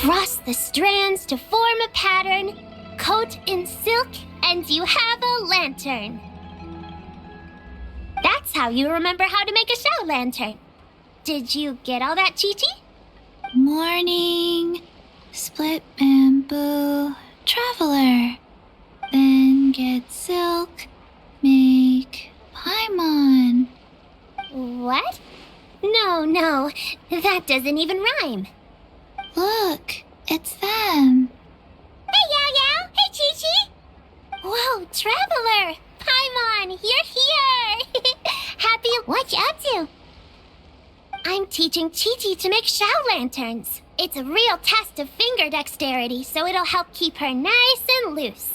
Cross the strands to form a pattern, coat in silk, and you have a lantern. That's how you remember how to make a shower lantern. Did you get all that, Chi-Chi? Morning, split bamboo, traveler. Then get silk, make paimon. What? No, that doesn't even rhyme. Look, it's them. Hey, Yao! Hey, Chi-Chi! Whoa, Traveler! Paimon, you're here! Happy... What you up to? I'm teaching Chi-Chi to make shower lanterns. It's a real test of finger dexterity, so it'll help keep her nice and loose.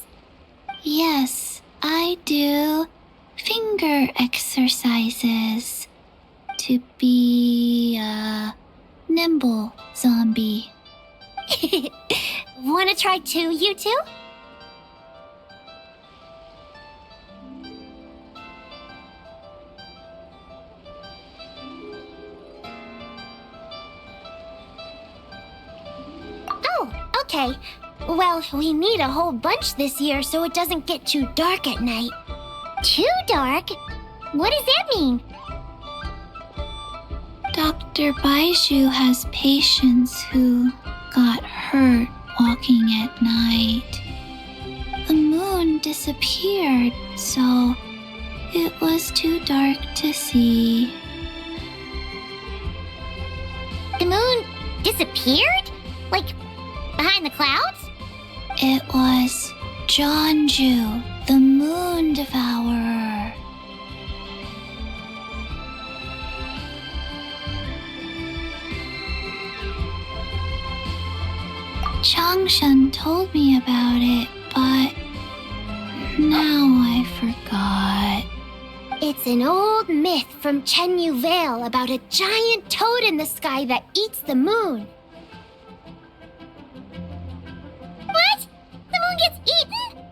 Yes, I do finger exercises to be a nimble zombie. Wanna try too, you two? Oh, okay. Well, we need a whole bunch this year so it doesn't get too dark at night. Too dark? What does that mean? Dr. Baiju has patients who got hurt walking at night. The moon disappeared, so it was too dark to see. The moon disappeared? Like, behind the clouds? It was Jeonju, the moon devourer. Changshan told me about it, but now I forgot. It's an old myth from Chenyu Vale about a giant toad in the sky that eats the moon. What? The moon gets eaten?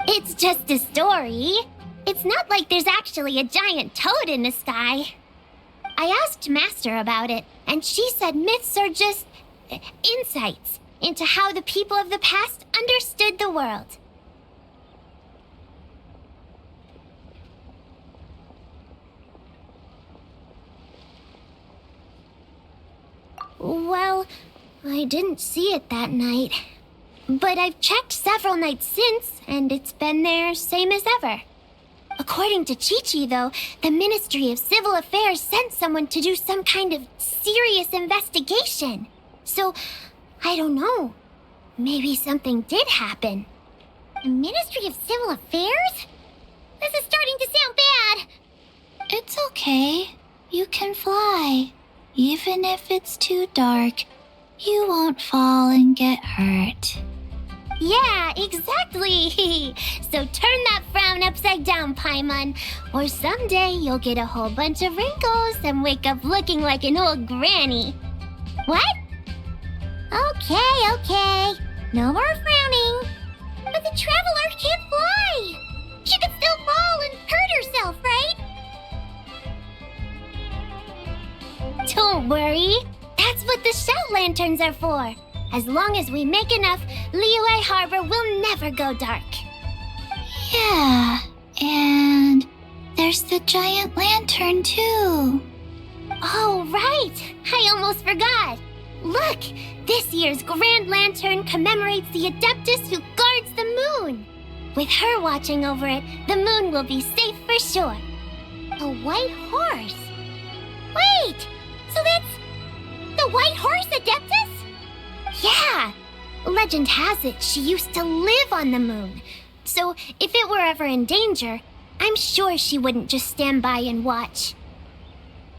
It's just a story. It's not like there's actually a giant toad in the sky. I asked Master about it, and she said myths are just insights into how the people of the past understood the world. Well, I didn't see it that night. But I've checked several nights since, and it's been there same as ever. According to Chi-Chi, though, the Ministry of Civil Affairs sent someone to do some kind of serious investigation. So, I don't know. Maybe something did happen. The Ministry of Civil Affairs? This is starting to sound bad. It's okay. You can fly. Even if it's too dark, you won't fall and get hurt. Yeah, exactly. So turn that frown upside down, Paimon, or someday you'll get a whole bunch of wrinkles and wake up looking like an old granny. What? Okay. No more frowning. But the Traveler can't fly. She could still fall and hurt herself, right? Don't worry. That's what the shout lanterns are for. As long as we make enough, Liyue Harbor will never go dark. Yeah, and there's the giant lantern too. Oh, right. I almost forgot. Look, this year's Grand Lantern commemorates the Adeptus who guards the moon. With her watching over it, the moon will be safe for sure. A white horse? Wait, so that's the White Horse Adeptus? Yeah! Legend has it she used to live on the moon. So if it were ever in danger, I'm sure she wouldn't just stand by and watch.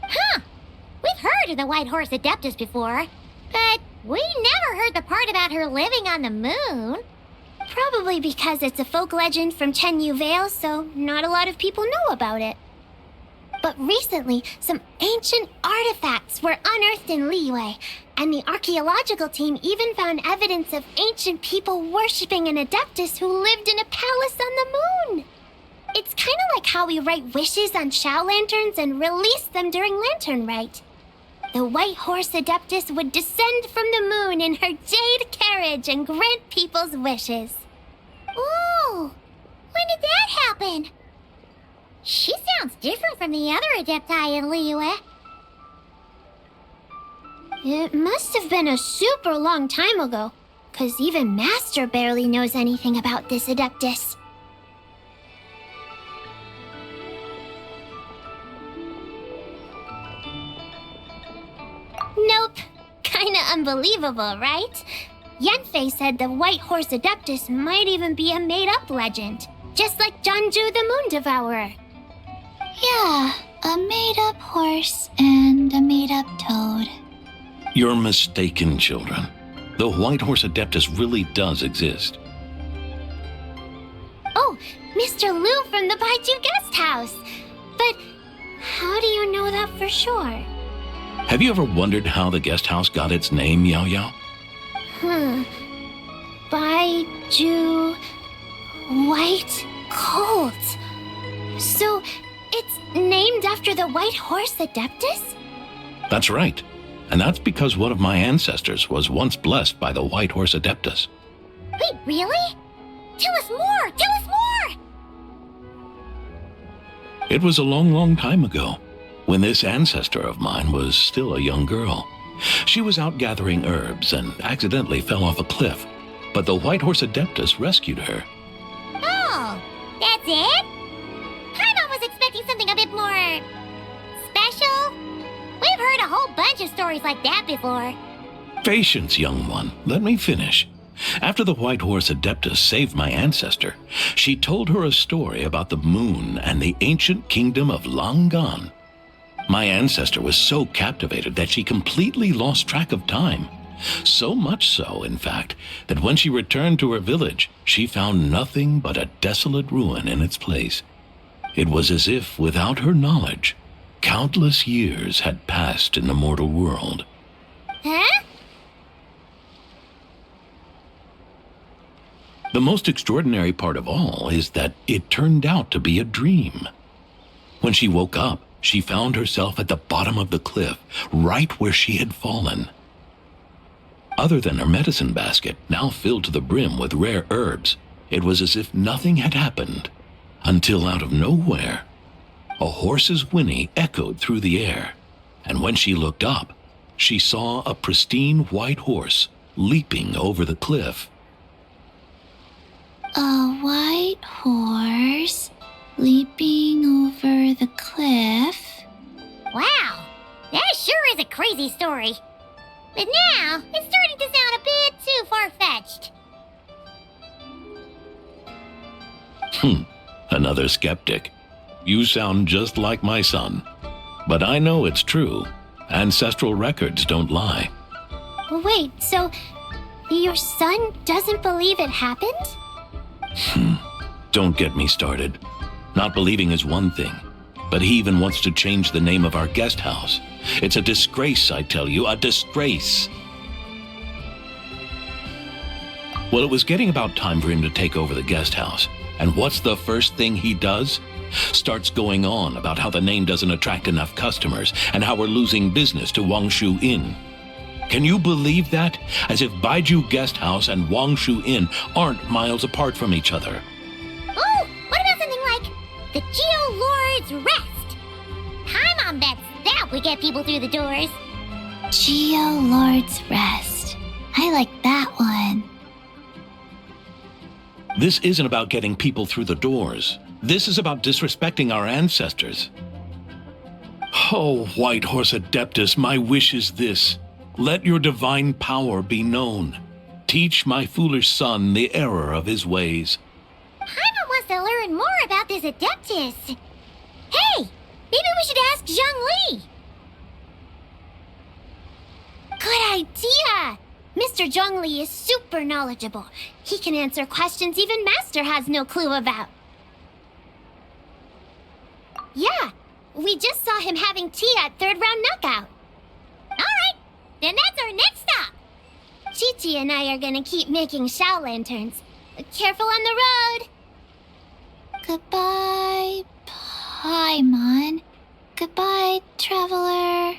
Huh! We've heard of the White Horse Adeptus before, but we never heard the part about her living on the moon. Probably because it's a folk legend from Chenyu Vale, so not a lot of people know about it. But recently, some ancient artifacts were unearthed in Liyue, and the archaeological team even found evidence of ancient people worshipping an Adeptus who lived in a palace on the moon. It's kind of like how we write wishes on shower lanterns and release them during Lantern Rite. the White Horse Adeptus would descend from the moon in her jade carriage and grant people's wishes. Ooh! When did that happen? She sounds different from the other Adepti in Liyue. It must have been a super long time ago, 'cause even Master barely knows anything about this Adeptus. Nope. Kinda unbelievable, right? Yanfei said the White Horse Adeptus might even be a made-up legend, just like Janju the Moon Devourer. Yeah, a made-up horse and a made-up toad. You're mistaken, children. The White Horse Adeptus really does exist. Oh, Mr. Liu from the Baiju Guest House. But how do you know that for sure? Have you ever wondered how the guest house got its name, Yao Yao? Baiju... White Colt. So, it's named after the White Horse Adeptus? That's right. And that's because one of my ancestors was once blessed by the White Horse Adeptus. Wait, really? Tell us more! Tell us more! It was a long, long time ago, when this ancestor of mine was still a young girl. She was out gathering herbs and accidentally fell off a cliff, but the White Horse Adeptus rescued her. Oh, that's it? Paimon was expecting something a bit more... special? We've heard a whole bunch of stories like that before. Patience, young one. Let me finish. After the White Horse Adeptus saved my ancestor, she told her a story about the moon and the ancient kingdom of Langan. My ancestor was so captivated that she completely lost track of time. So much so, in fact, that when she returned to her village, she found nothing but a desolate ruin in its place. It was as if, without her knowledge, countless years had passed in the mortal world. Huh? The most extraordinary part of all is that it turned out to be a dream. When she woke up, she found herself at the bottom of the cliff, right where she had fallen. Other than her medicine basket, now filled to the brim with rare herbs, it was as if nothing had happened, until out of nowhere, a horse's whinny echoed through the air, and when she looked up, she saw a pristine white horse leaping over the cliff. A white horse leaping over the cliff? Wow, that sure is a crazy story. But now, it's starting to sound a bit too far-fetched. Another skeptic. You sound just like my son. But I know it's true. Ancestral records don't lie. Wait, so your son doesn't believe it happened? Don't get me started. Not believing is one thing, but he even wants to change the name of our guest house. It's a disgrace, I tell you, a disgrace. Well, it was getting about time for him to take over the guest house. And what's the first thing he does? Starts going on about how the name doesn't attract enough customers and how we're losing business to Wangshu Inn. Can you believe that? As if Baiju Guest House and Wangshu Inn aren't miles apart from each other. Oh, what about something like the Geo Lord's Rest? Paimon bets that would get people through the doors. Geo Lord's Rest. I like that one. This isn't about getting people through the doors. This is about disrespecting our ancestors. Oh, White Horse Adeptus, my wish is this. Let your divine power be known. Teach my foolish son the error of his ways. Paimon wants to learn more about this Adeptus. Hey, maybe we should ask Zhang Li. Good idea! Mr. Zhang Li is super knowledgeable. He can answer questions even Master has no clue about. Yeah, we just saw him having tea at third round knockout. Alright, then that's our next stop. Chi-Chi and I are gonna keep making Shao lanterns. Careful on the road. Goodbye, Paimon. Goodbye, traveler.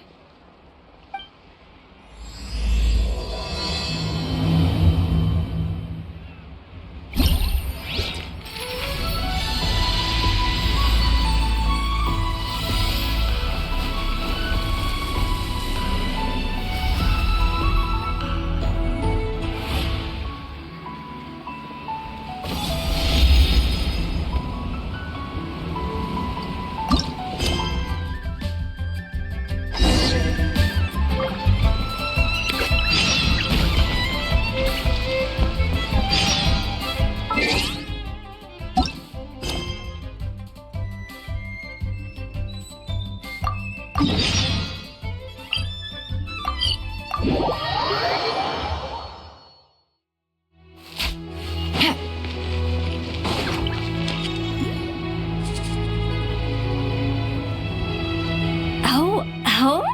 Oh, oh?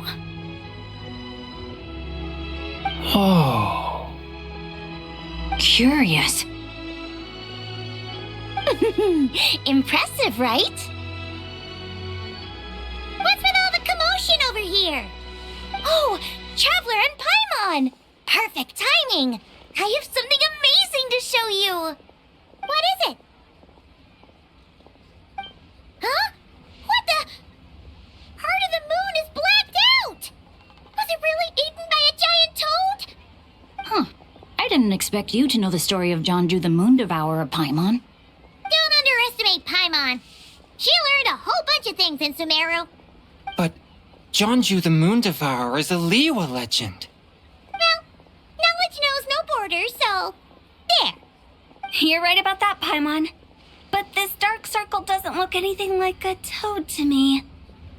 Oh. Curious. Impressive, right? What's with all the commotion over here? Oh, Traveler and Paimon! Perfect timing! I have something amazing to show you! What is it? Huh? What the? Part of the moon is blacked out! Was it really eaten by a giant toad? Huh. I didn't expect you to know the story of Jonju the Moon Devourer, Paimon. Don't underestimate Paimon. She learned a whole bunch of things in Sumeru. But Jonju the Moon Devourer is a Liyue legend. Well, knowledge knows no borders, so there. You're right about that, Paimon. But this dark circle doesn't look anything like a toad to me.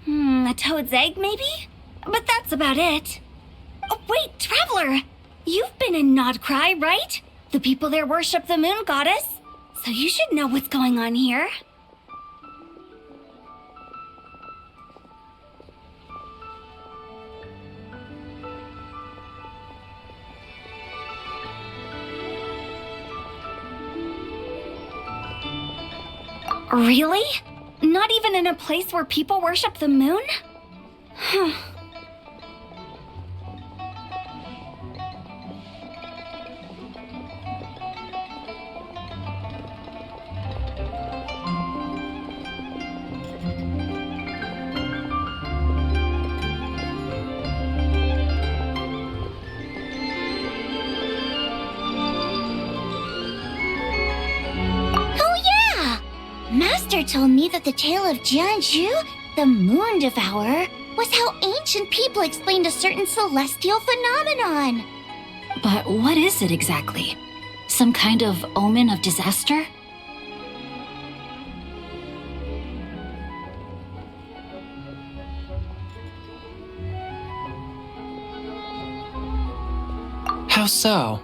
A toad's egg, maybe? But that's about it. Oh, wait, Traveler! You've been in Nodcry, right? The people there worship the moon goddess. So you should know what's going on here. Really? Not even in a place where people worship the moon? Master told me that the tale of Jianzhu, the Moon Devourer, was how ancient people explained a certain celestial phenomenon. But what is it exactly? Some kind of omen of disaster? How so?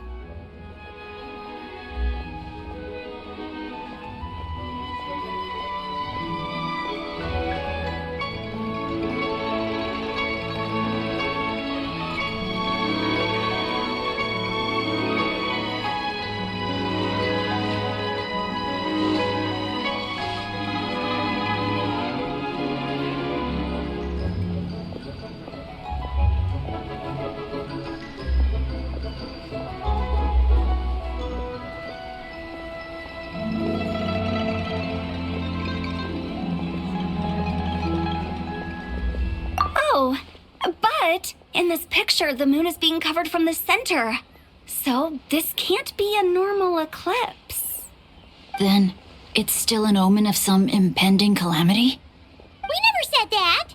Oh, but in this picture, the moon is being covered from the center. So this can't be a normal eclipse. Then it's still an omen of some impending calamity? We never said that.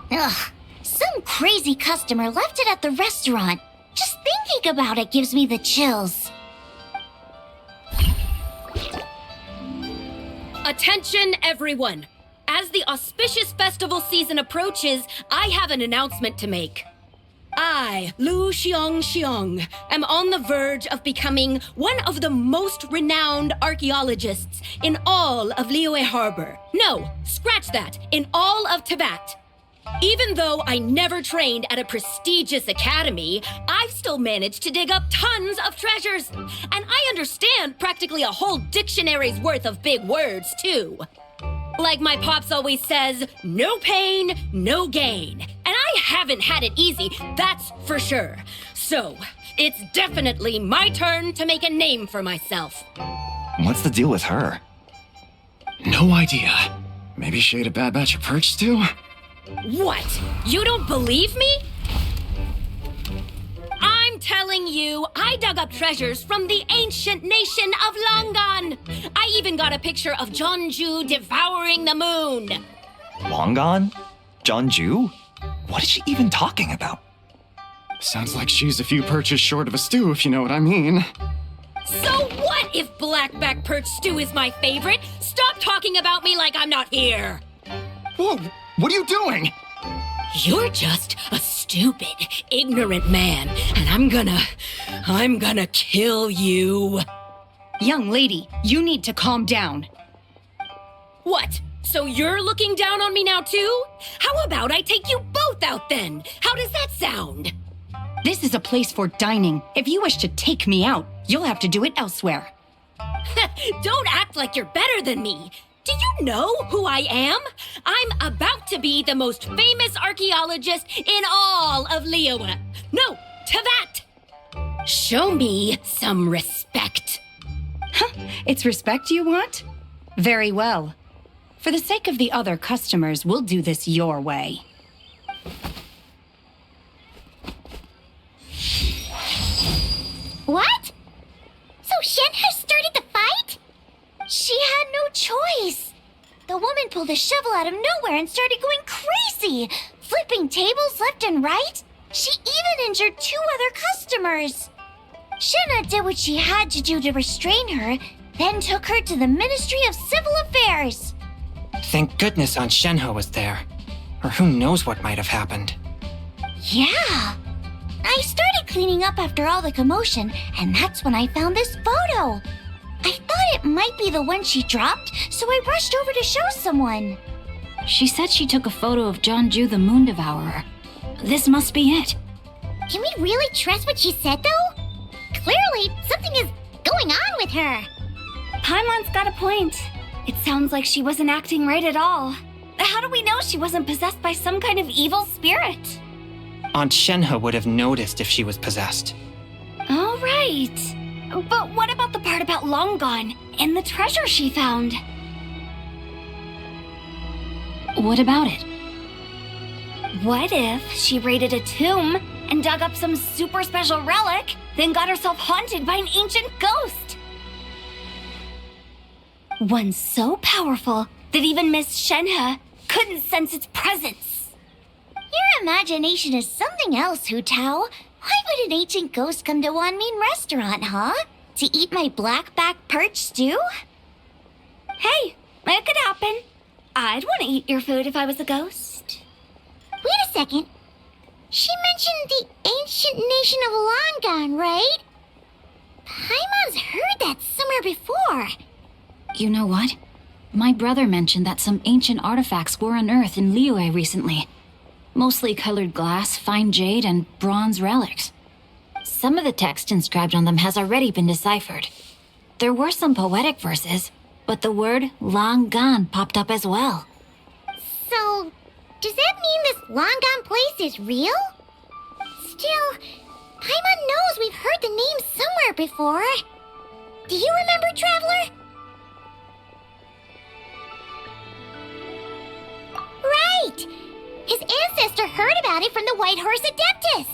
Ugh, some crazy customer left it at the restaurant. Just thinking about it gives me the chills. Attention, everyone! As the auspicious festival season approaches, I have an announcement to make. I, Lu Xiong, am on the verge of becoming one of the most renowned archaeologists in all of Liyue Harbor. No, scratch that, in all of Tibet. Even though I never trained at a prestigious academy, I've still managed to dig up tons of treasures. And I understand practically a whole dictionary's worth of big words, too. Like my pops always says, no pain, no gain. And I haven't had it easy, that's for sure. So, it's definitely my turn to make a name for myself. What's the deal with her? No idea. Maybe she ate a bad batch of perch stew? What? You don't believe me? I'm telling you, I dug up treasures from the ancient nation of Langan. I even got a picture of Jeonju devouring the moon. Long gone? Jeonju? What is she even talking about? Sounds like she's a few perches short of a stew, if you know what I mean. So what if blackback perch stew is my favorite? Stop talking about me like I'm not here. Whoa, what are you doing? You're just a stupid, ignorant man, and I'm gonna kill you. Young lady, you need to calm down. What? So you're looking down on me now too? How about I take you both out then? How does that sound? This is a place for dining. If you wish to take me out, you'll have to do it elsewhere. Don't act like you're better than me. Do you know who I am? I'm about to be the most famous archaeologist in all of Liyue. No, Tevat! Show me some respect. It's respect you want? Very well. For the sake of the other customers, we'll do this your way. What? So Shen has started the fight? She had no choice. The woman pulled a shovel out of nowhere and started going crazy, flipping tables left and right. She even injured 2 other customers. Shenna did what she had to do to restrain her, then took her to the Ministry of Civil Affairs. Thank goodness Aunt Shenhe was there. Or who knows what might have happened. Yeah. I started cleaning up after all the commotion, and that's when I found this photo. I thought it might be the one she dropped, so I rushed over to show someone. She said she took a photo of Jeonju the Moon Devourer. This must be it. Can we really trust what she said, though? Clearly, something is going on with her. Paimon's got a point. It sounds like she wasn't acting right at all. How do we know she wasn't possessed by some kind of evil spirit? Aunt Shenhe would have noticed if she was possessed. All right. But what about the part about Long Gone and the treasure she found? What about it? What if she raided a tomb and dug up some super special relic, then got herself haunted by an ancient ghost? One so powerful that even Miss Shenhe couldn't sense its presence. Your imagination is something else, Hu Tao. Why would an ancient ghost come to Wanmin restaurant, huh? To eat my blackback perch stew? Hey, it could happen. I'd want to eat your food if I was a ghost. Wait a second. She mentioned the ancient nation of Langan, right? Paimon's heard that somewhere before. You know what? My brother mentioned that some ancient artifacts were unearthed in Liyue recently. Mostly colored glass, fine jade, and bronze relics. Some of the text inscribed on them has already been deciphered. There were some poetic verses, but the word Langan popped up as well. So, does that mean this Langan place is real? Still, Paimon knows we've heard the name somewhere before. Do you remember, Traveler? Right! His ancestor heard about it from the White Horse Adeptus.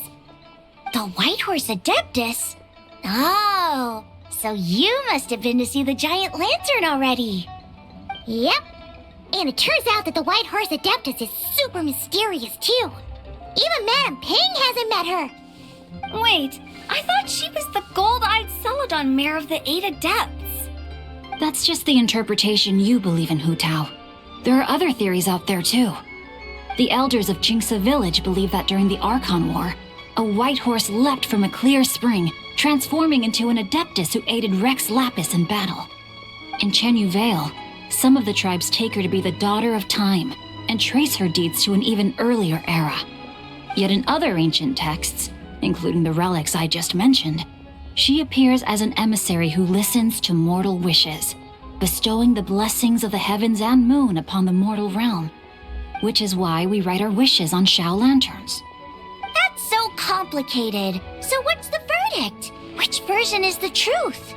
The White Horse Adeptus? Oh, so you must have been to see the giant lantern already. Yep. And it turns out that the White Horse Adeptus is super mysterious, too. Even Madame Ping hasn't met her. Wait, I thought she was the gold-eyed Celadon mare of the 8 Adepts. That's just the interpretation you believe in, Hu Tao. There are other theories out there, too. The elders of Jingsa village believe that during the Archon War, a white horse leapt from a clear spring, transforming into an Adeptus who aided Rex Lapis in battle. In Chenyu Vale, some of the tribes take her to be the daughter of time and trace her deeds to an even earlier era. Yet in other ancient texts, including the relics I just mentioned, she appears as an emissary who listens to mortal wishes, bestowing the blessings of the heavens and moon upon the mortal realm, which is why we write our wishes on Shao lanterns. That's so complicated. So what's the verdict? Which version is the truth?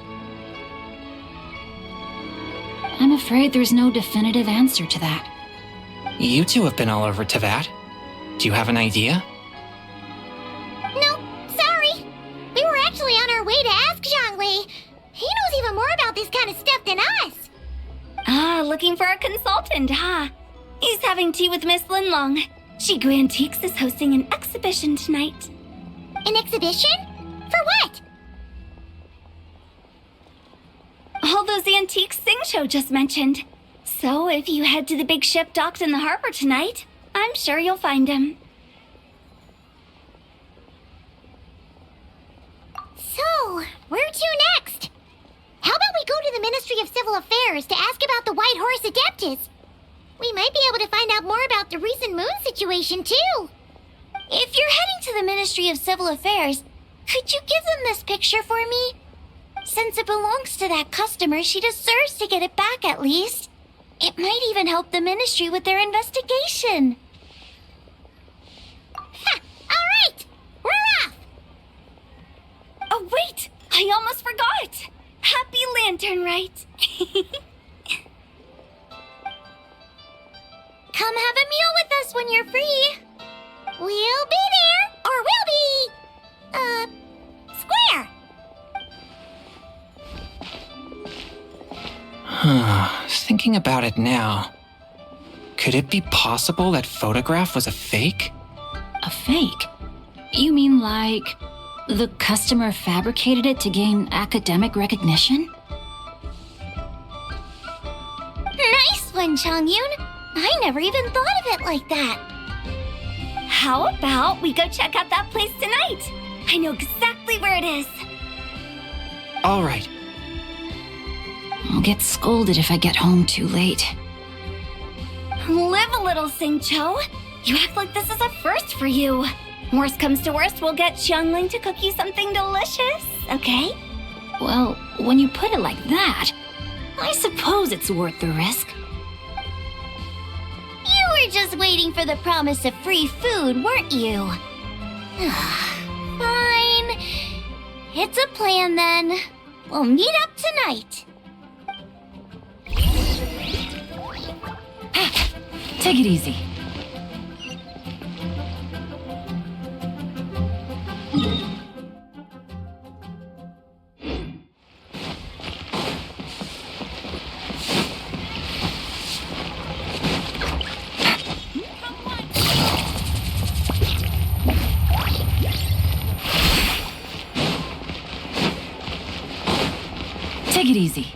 I'm afraid there's no definitive answer to that. You two have been all over Tevat. Do you have an idea? No, sorry. We were actually on our way to ask Zhongli. He knows even more about this kind of stuff than us. Ah, looking for a consultant, huh? He's having tea with Miss Linlong. Shigu Antiques is hosting an exhibition tonight. An exhibition? For what? All those antiques Sing Show just mentioned. So if you head to the big ship docked in the harbor tonight, I'm sure you'll find him. So, where to next? How about we go to the Ministry of Civil Affairs to ask about the White Horse Adeptus? We might be able to find out more about the recent moon situation, too. If you're heading to the Ministry of Civil Affairs, could you give them this picture for me? Since it belongs to that customer, she deserves to get it back at least. It might even help the ministry with their investigation. Ha! All right! We're off! Oh, wait! I almost forgot! Happy Lanternlit! Come have a meal with us when you're free. We'll be there, or we'll be, square. Thinking about it now, could it be possible that photograph was a fake? A fake? You mean like the customer fabricated it to gain academic recognition? Nice one, Changyun! I never even thought of it like that. How about we go check out that place tonight? I know exactly where it is. All right. I'll get scolded if I get home too late. Live a little, Sing-Cho. You act like this is a first for you. Worst comes to worst, we'll get Xiangling to cook you something delicious, okay? Well, when you put it like that, I suppose it's worth the risk. You were just waiting for the promise of free food, weren't you? Fine. It's a plan then. We'll meet up tonight. Take it easy. Take it easy.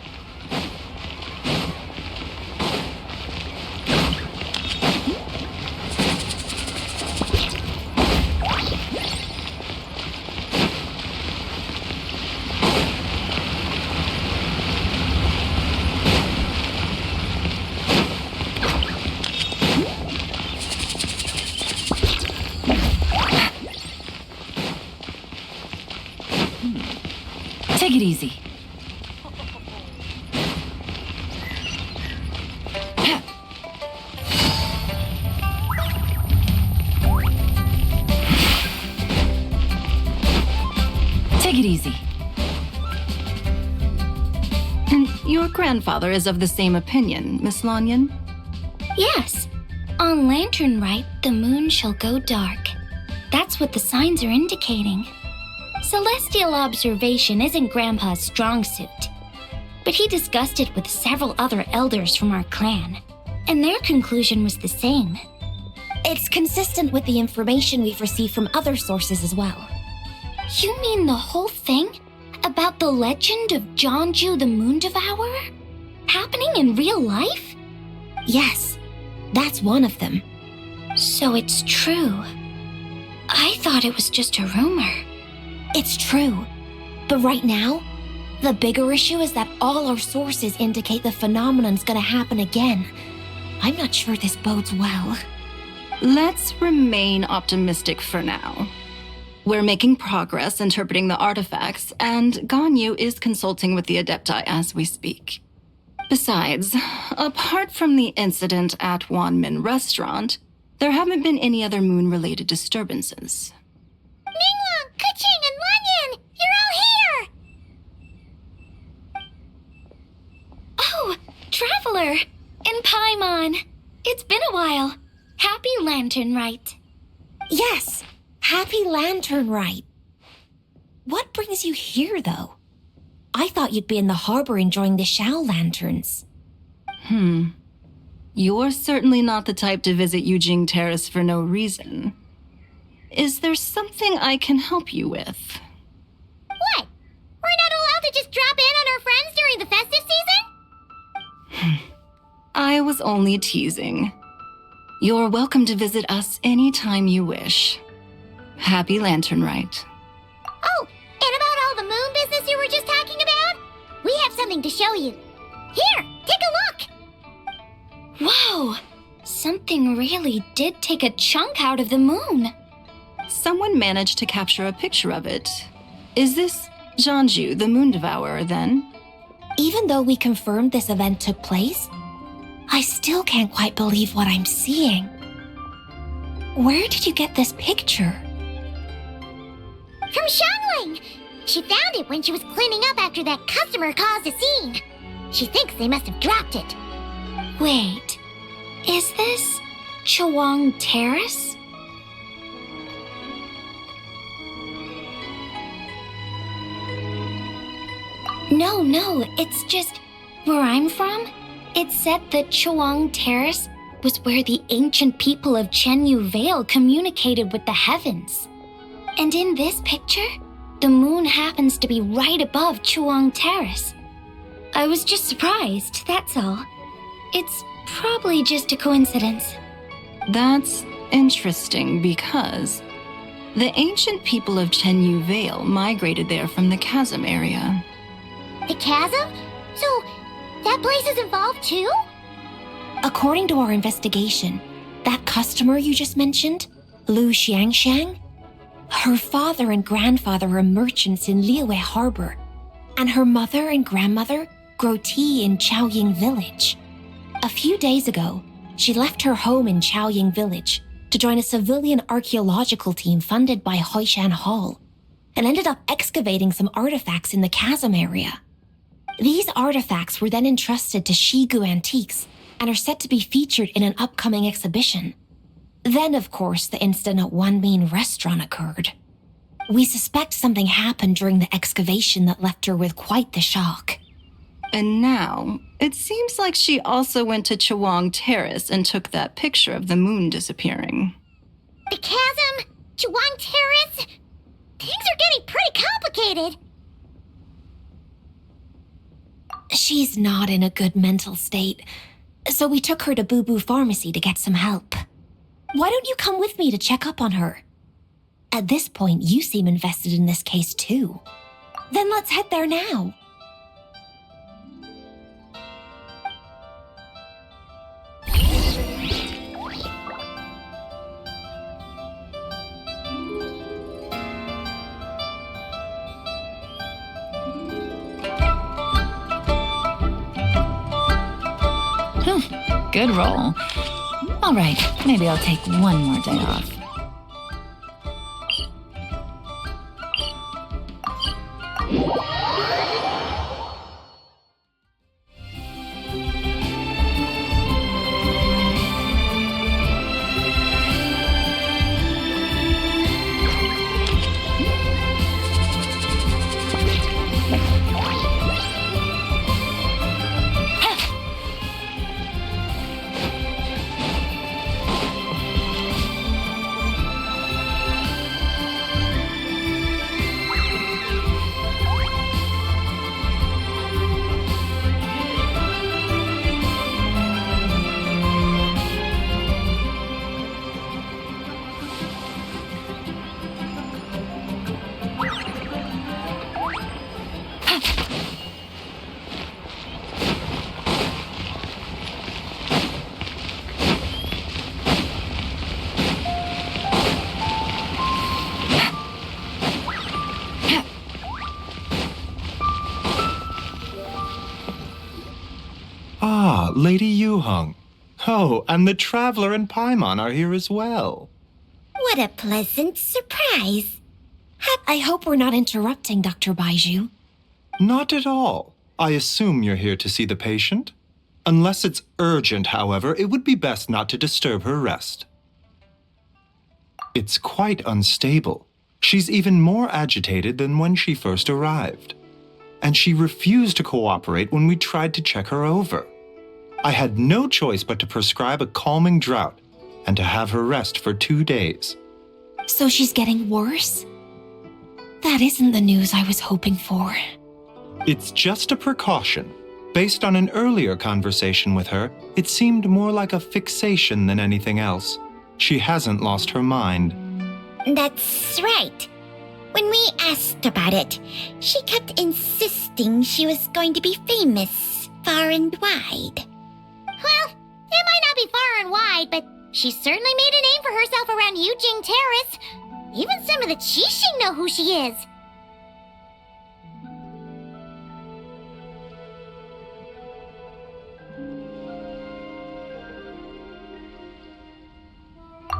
Take it easy. Take it easy. Your grandfather is of the same opinion, Miss Lanyan? Yes. On Lanternlit, the moon shall go dark. That's what the signs are indicating. Celestial observation isn't Grandpa's strong suit, but he discussed it with several other elders from our clan, and their conclusion was the same. It's consistent with the information we've received from other sources as well. You mean the whole thing? About the legend of Jeonju the Moon Devourer? Happening in real life? Yes, that's one of them. So it's true. I thought it was just a rumor. It's true. But right now, the bigger issue is that all our sources indicate the phenomenon's gonna happen again. I'm not sure this bodes well. Let's remain optimistic for now. We're making progress interpreting the artifacts, and Ganyu is consulting with the Adepti as we speak. Besides, apart from the incident at Wanmin Restaurant, there haven't been any other moon-related disturbances. Linglong, Kuching, and Lanyan! You're all here! Oh, Traveler! And Paimon! It's been a while. Happy Lanternlit. Yes, happy Lanternlit. What brings you here, though? I thought you'd be in the harbor enjoying the Shao lanterns. You're certainly not the type to visit Yujing Terrace for no reason. Is there something I can help you with? What? We're not allowed to just drop in on our friends during the festive season? I was only teasing. You're welcome to visit us anytime you wish. Happy Lanternlit. Oh, and about all the moon business you were just talking about? We have something to show you. Here, take a look! Whoa! Something really did take a chunk out of the moon. Someone managed to capture a picture of it. Is this Zhangju, the Moon Devourer, then? Even though we confirmed this event took place, I still can't quite believe what I'm seeing. Where did you get this picture? From Xiangling! She found it when she was cleaning up after that customer caused a scene. She thinks they must have dropped it. Wait, is this Chuang Terrace? No, it's just where I'm from. It said that Chuang Terrace was where the ancient people of Chenyu Vale communicated with the heavens. And in this picture, the moon happens to be right above Chuang Terrace. I was just surprised, that's all. It's probably just a coincidence. That's interesting because the ancient people of Chenyu Vale migrated there from the chasm area. The chasm? So, that place is involved too? According to our investigation, that customer you just mentioned, Lu Xiangxiang, her father and grandfather are merchants in Liyue Harbor, and her mother and grandmother grow tea in Chaoying Village. A few days ago, she left her home in Chaoying Village to join a civilian archaeological team funded by Hoishan Hall, and ended up excavating some artifacts in the chasm area. These artifacts were then entrusted to Shigu Antiques and are set to be featured in an upcoming exhibition. Then, of course, the incident at One Mean Restaurant occurred. We suspect something happened during the excavation that left her with quite the shock. And now, it seems like she also went to Chuang Terrace and took that picture of the moon disappearing. The chasm? Chuang Terrace? Things are getting pretty complicated. She's not in a good mental state, so we took her to Boo Boo Pharmacy to get some help. Why don't you come with me to check up on her? At this point, you seem invested in this case too. Then let's head there now. Good roll. All right, maybe I'll take one more day off. Ah, Lady Yuheng. Oh, and the Traveler and Paimon are here as well. What a pleasant surprise. I hope we're not interrupting, Dr. Baiju. Not at all. I assume you're here to see the patient? Unless it's urgent, however, it would be best not to disturb her rest. It's quite unstable. She's even more agitated than when she first arrived. And she refused to cooperate when we tried to check her over. I had no choice but to prescribe a calming draught and to have her rest for 2 days. So she's getting worse? That isn't the news I was hoping for. It's just a precaution. Based on an earlier conversation with her, it seemed more like a fixation than anything else. She hasn't lost her mind. That's right. When we asked about it, she kept insisting she was going to be famous far and wide. Well, it might not be far and wide, but she certainly made a name for herself around Yujing Terrace. Even some of the Qixing know who she is.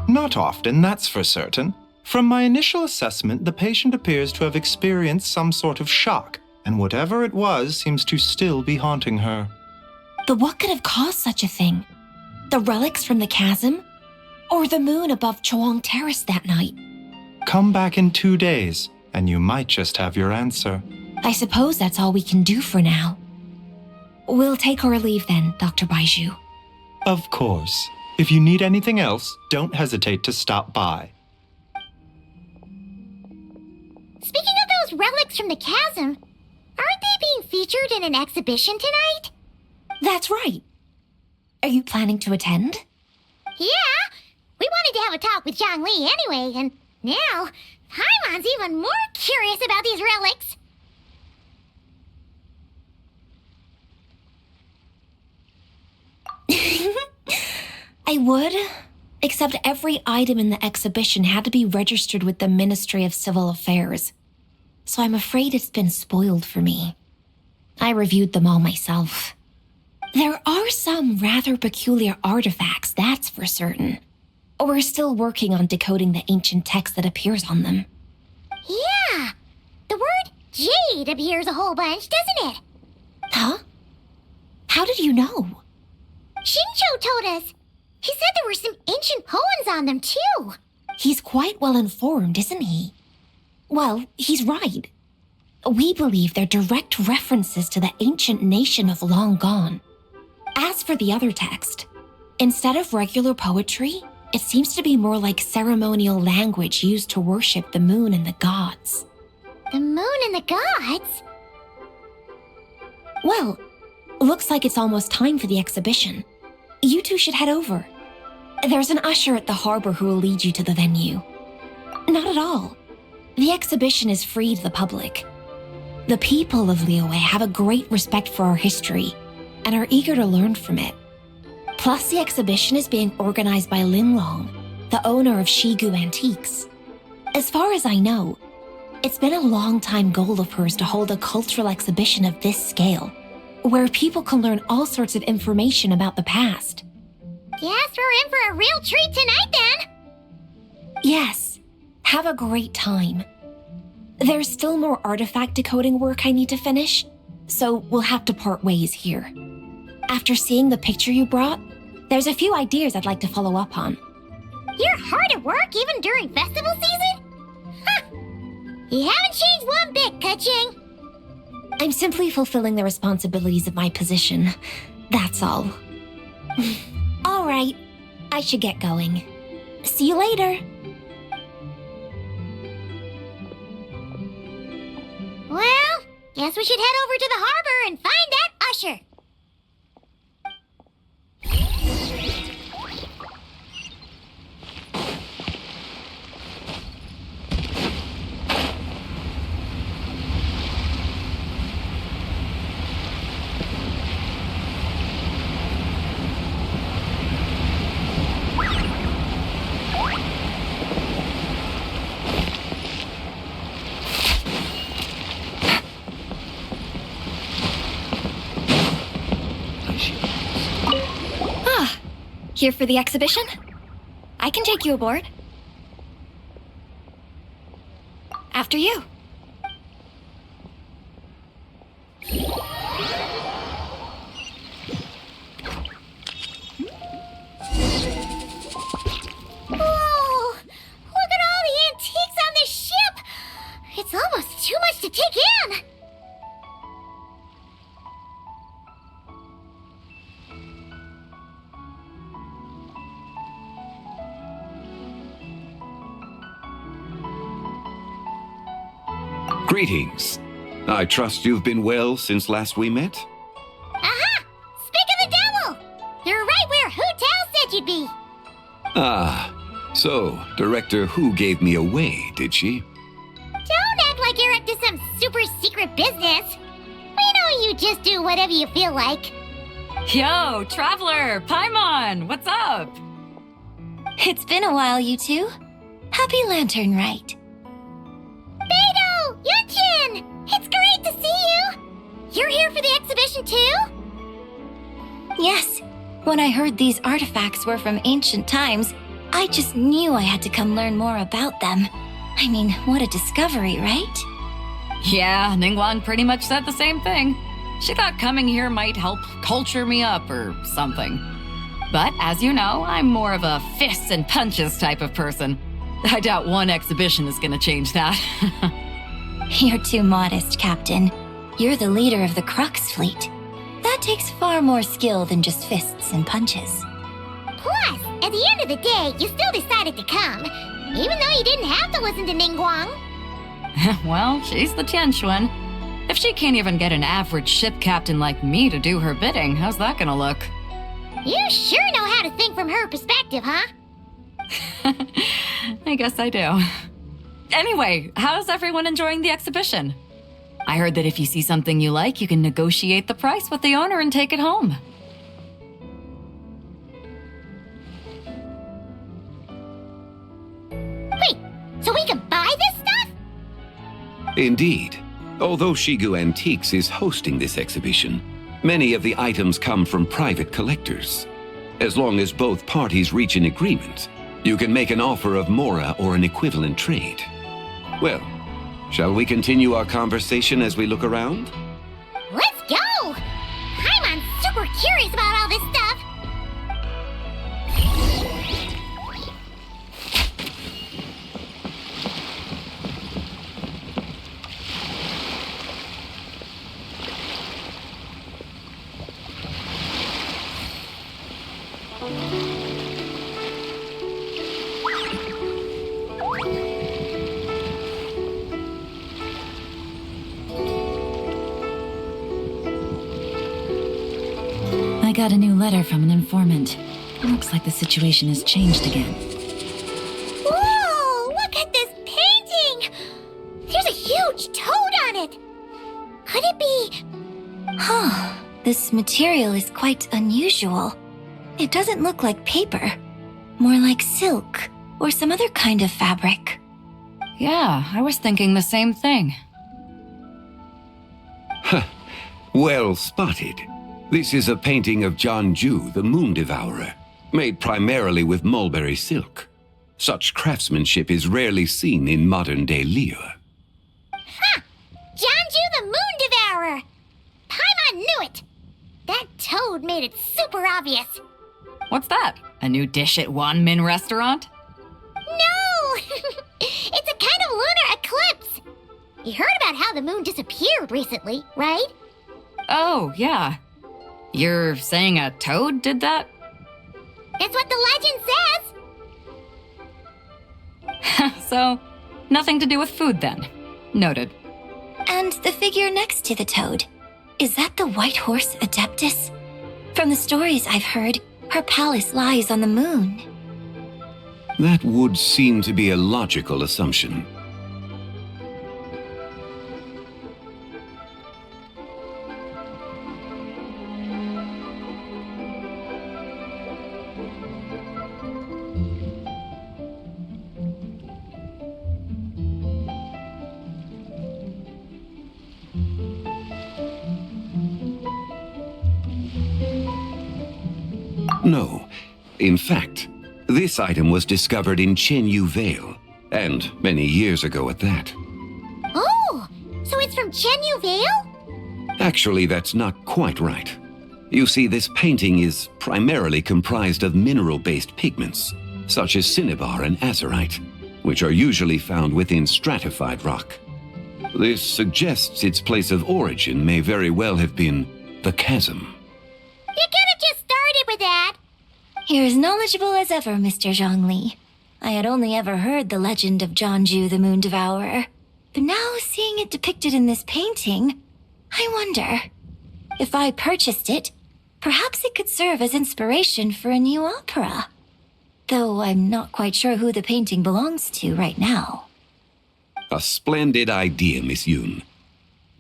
Not often, that's for certain. From my initial assessment, the patient appears to have experienced some sort of shock, and whatever it was seems to still be haunting her. But what could have caused such a thing? The relics from the chasm? Or the moon above Chuang Terrace that night? Come back in 2 days, and you might just have your answer. I suppose that's all we can do for now. We'll take our leave then, Dr. Baiju. Of course. If you need anything else, don't hesitate to stop by. Speaking of those relics from the chasm, aren't they being featured in an exhibition tonight? That's right. Are you planning to attend? Yeah, we wanted to have a talk with Zhongli anyway, and now Paimon's even more curious about these relics. I would, except every item in the exhibition had to be registered with the Ministry of Civil Affairs. So I'm afraid it's been spoiled for me. I reviewed them all myself. There are some rather peculiar artifacts, that's for certain. We're still working on decoding the ancient text that appears on them. Yeah, the word jade appears a whole bunch, doesn't it? Huh? How did you know? Shincho told us. He said there were some ancient poems on them, too. He's quite well informed, isn't he? Well, he's right. We believe they're direct references to the ancient nation of long gone. As for the other text, instead of regular poetry, it seems to be more like ceremonial language used to worship the moon and the gods. The moon and the gods? Well, looks like it's almost time for the exhibition. You two should head over. There's an usher at the harbor who will lead you to the venue. Not at all. The exhibition is free to the public. The people of Liyue have a great respect for our history and are eager to learn from it. Plus, the exhibition is being organized by Linlong, the owner of Shigu Antiques. As far as I know, it's been a long-time goal of hers to hold a cultural exhibition of this scale, where people can learn all sorts of information about the past. Guess we're in for a real treat tonight, then. Yes, have a great time. There's still more artifact decoding work I need to finish, so we'll have to part ways here. After seeing the picture you brought, there's a few ideas I'd like to follow up on. You're hard at work even during festival season? Huh. You haven't changed one bit, Ka-Ching. I'm simply fulfilling the responsibilities of my position. That's all. All right, I should get going. See you later. Well, guess we should head over to the harbor and find that usher. Here for the exhibition? I can take you aboard. After you. Greetings. I trust you've been well since last we met? Aha! Speak of the devil! You're right where Hu Tao said you'd be. Ah, so Director Hu gave me away, did she? Don't act like you're up to some super secret business. We know you just do whatever you feel like. Yo, Traveler, Paimon, what's up? It's been a while, you two. Happy Lanternlit. Beidou! Yunchin! It's great to see you! You're here for the exhibition too? Yes, when I heard these artifacts were from ancient times, I just knew I had to come learn more about them. I mean, what a discovery, right? Yeah, Ningguang pretty much said the same thing. She thought coming here might help culture me up or something. But as you know, I'm more of a fists and punches type of person. I doubt one exhibition is gonna change that. You're too modest, Captain. You're the leader of the Crux fleet. That takes far more skill than just fists and punches. Plus, at the end of the day, you still decided to come, even though you didn't have to listen to Ningguang. Well, she's the Tianquan. If she can't even get an average ship captain like me to do her bidding, how's that gonna look? You sure know how to think from her perspective, huh? I guess I do. Anyway, how's everyone enjoying the exhibition? I heard that if you see something you like, you can negotiate the price with the owner and take it home. Wait, so we can buy this stuff? Indeed. Although Shigu Antiques is hosting this exhibition, many of the items come from private collectors. As long as both parties reach an agreement, you can make an offer of mora or an equivalent trade. Well, shall we continue our conversation as we look around? Let's go! I'm super curious about all this stuff. I got a new letter from an informant. Looks like the situation has changed again. Whoa! Look at this painting! There's a huge toad on it! Could it be... Huh. This material is quite unusual. It doesn't look like paper. More like silk or some other kind of fabric. Yeah, I was thinking the same thing. Well spotted. This is a painting of Jianju, the Moon Devourer, made primarily with mulberry silk. Such craftsmanship is rarely seen in modern-day Liyue. Ha! Jianju the Moon Devourer! Paimon knew it! That toad made it super obvious. What's that? A new dish at Wanmin restaurant? No! It's a kind of lunar eclipse. You heard about how the moon disappeared recently, right? Oh, yeah. You're saying a toad did that? That's what the legend says. So, nothing to do with food then. Noted. And the figure next to the toad. Is that the white horse Adeptus? From the stories I've heard, her palace lies on the moon. That would seem to be a logical assumption. No. In fact, this item was discovered in Chenyu Vale, and many years ago at that. Oh, so it's from Chenyu Vale? Actually, that's not quite right. You see, this painting is primarily comprised of mineral-based pigments, such as cinnabar and azurite, which are usually found within stratified rock. This suggests its place of origin may very well have been the chasm. You could have just started with that. You're as knowledgeable as ever, Mr. Zhongli. I had only ever heard the legend of Jianju the Moon Devourer. But now seeing it depicted in this painting, I wonder, if I purchased it, perhaps it could serve as inspiration for a new opera. Though I'm not quite sure who the painting belongs to right now. A splendid idea, Miss Yoon.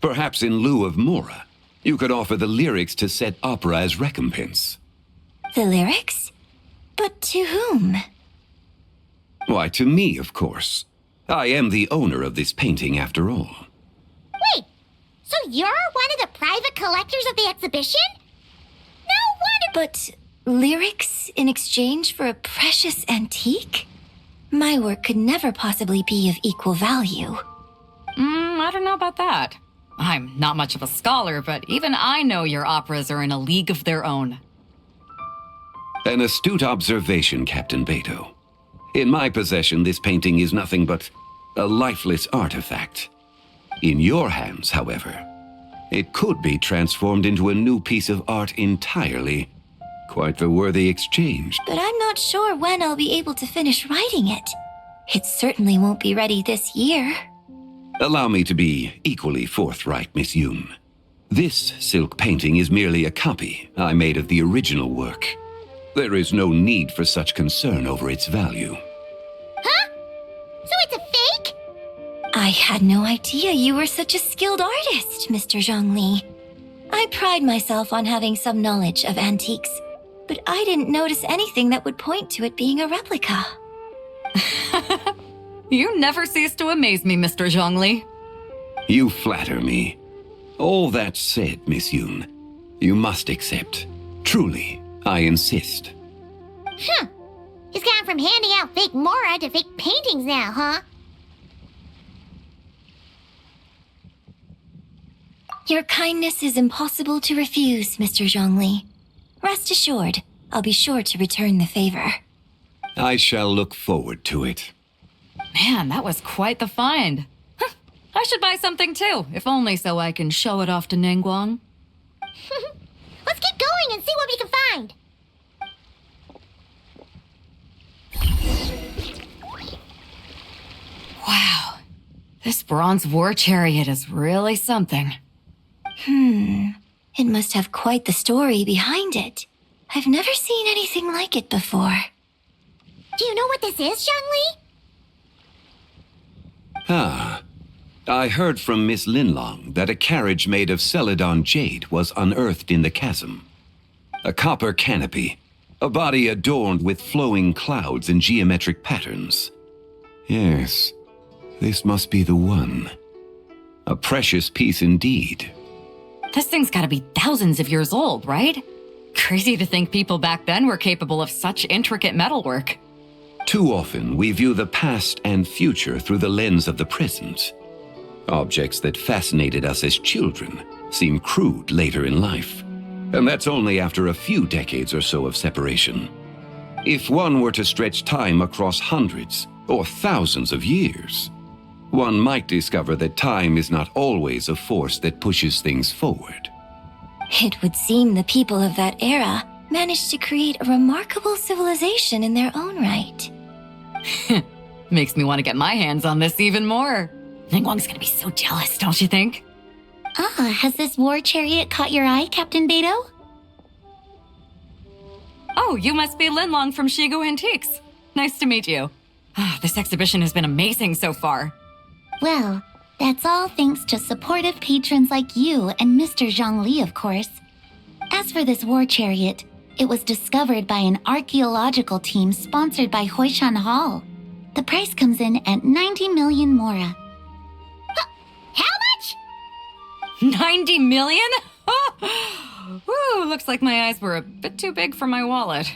Perhaps in lieu of Mora, you could offer the lyrics to said opera as recompense. The lyrics? But to whom? Why, to me, of course. I am the owner of this painting, after all. Wait, so you're one of the private collectors of the exhibition? No wonder. But lyrics in exchange for a precious antique? My work could never possibly be of equal value. I don't know about that. I'm not much of a scholar, but even I know your operas are in a league of their own. An astute observation, Captain Beto. In my possession, this painting is nothing but a lifeless artifact. In your hands, however, it could be transformed into a new piece of art entirely. Quite the worthy exchange. But I'm not sure when I'll be able to finish writing it. It certainly won't be ready this year. Allow me to be equally forthright, Miss Yoon. This silk painting is merely a copy I made of the original work. There is no need for such concern over its value. Huh? So it's a fake? I had no idea you were such a skilled artist, Mr. Zhongli. I pride myself on having some knowledge of antiques, but I didn't notice anything that would point to it being a replica. You never cease to amaze me, Mr. Zhongli. You flatter me. All that said, Miss Yoon, you must accept. Truly, I insist. Huh. He's gone from handing out fake Mora to fake paintings now, huh? Your kindness is impossible to refuse, Mr. Zhongli. Rest assured, I'll be sure to return the favor. I shall look forward to it. Man, that was quite the find. Huh, I should buy something too, if only so I can show it off to Ningguang. Let's keep going and see what we can find. Wow, this bronze war chariot is really something. It must have quite the story behind it. I've never seen anything like it before. Do you know what this is, Zhongli? Ah, I heard from Miss Linlong that a carriage made of Celadon jade was unearthed in the chasm. A copper canopy, a body adorned with flowing clouds and geometric patterns. Yes, this must be the one. A precious piece indeed. This thing's gotta be thousands of years old, right? Crazy to think people back then were capable of such intricate metalwork. Too often, we view the past and future through the lens of the present. Objects that fascinated us as children seem crude later in life. And that's only after a few decades or so of separation. If one were to stretch time across hundreds or thousands of years, one might discover that time is not always a force that pushes things forward. It would seem the people of that era managed to create a remarkable civilization in their own right. Makes me want to get my hands on this even more. Ningguang's gonna be so jealous, don't you think? Has this war chariot caught your eye, Captain Beto? Oh, you must be Linlong from Shigu Antiques. Nice to meet you. This exhibition has been amazing so far. Well, that's all thanks to supportive patrons like you and Mr. Zhongli, of course. As for this war chariot, it was discovered by an archaeological team sponsored by Hoishan Hall. The price comes in at 90 million Mora. How much? 90 million? Woo, looks like my eyes were a bit too big for my wallet.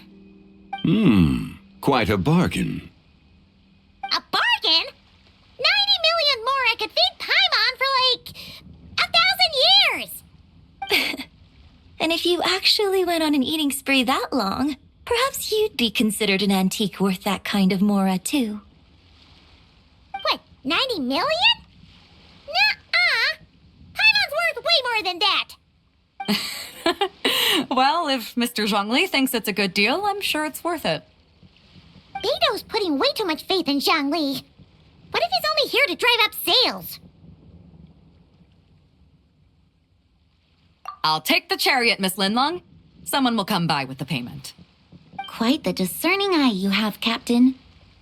Quite a bargain. A bargain? 90 million Mora could feed Paimon for like 1,000 years! And if you actually went on an eating spree that long, perhaps you'd be considered an antique worth that kind of Mora, too. What, 90 million? Nuh-uh! Paimon's worth way more than that! Well, if Mr. Zhongli thinks it's a good deal, I'm sure it's worth it. Beto's putting way too much faith in Zhongli. What if he's only here to drive up sales? I'll take the chariot, Miss Linlong. Someone will come by with the payment. Quite the discerning eye you have, Captain.